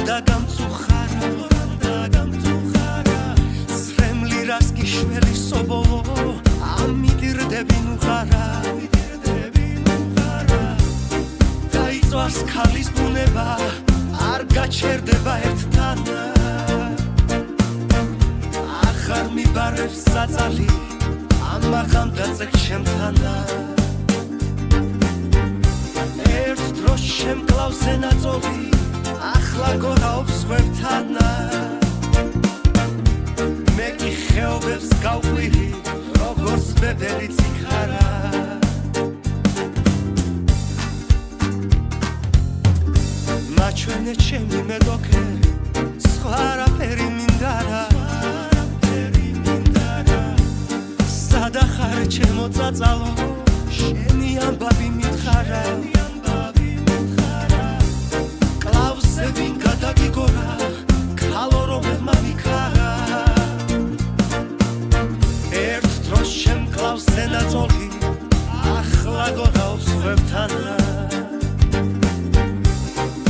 და გამწუხარა სრემლი რას კი შველი სობოლო ამიდირდები ნუღარა დაიწვას ქალის ბუნება არ გაჩერდება ერთთან ახარ მიბარებს საწალი ამაღამ დაწექ ჩემთანა ერთ დროს შემკლავს ენაწოლი ახლა გორაობს ხვევთანა მე კი ხეობებს გავყვირი როგორც ბებერი ციქარა მაჩვენე ჩემი მედოქე სხვა არაფერი მინდარა სადა ხარ ჩემო წაწალო შენი ამბავი მითხარა კლავზე ვინ გადაგიგორა ქალო რომელმა მიქარა ერთ დროს შემკლავს ენაწოლი ახლა გორაობს ხვევთანა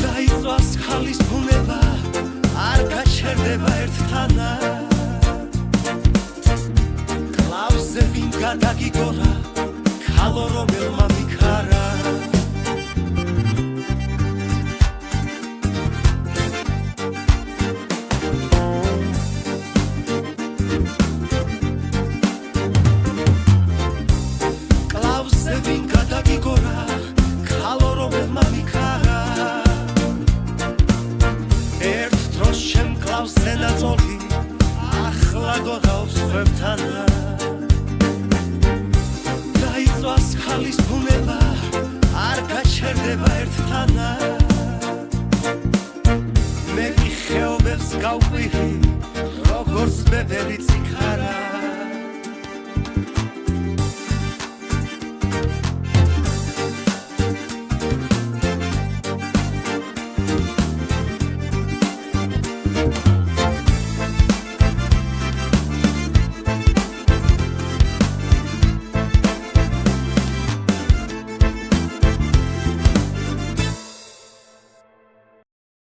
დაიწვას ქალის ბუნება არ გაჩერდება ერთთანა კლავზე ვინ გადაგიგორა ქალო რომელმა მიქარა კლავზე ვინ გადაგიგორა ქალო რომელმა მიქარა ერთ დროს შემკლავს ენაწოლი ახლა გორაობს ხვევთანა დაიწვას ქალის ბუნება არ გაჩერდება ერთთანა მე კი ხეობებს გავყვირი როგორც ბებერი ციქარა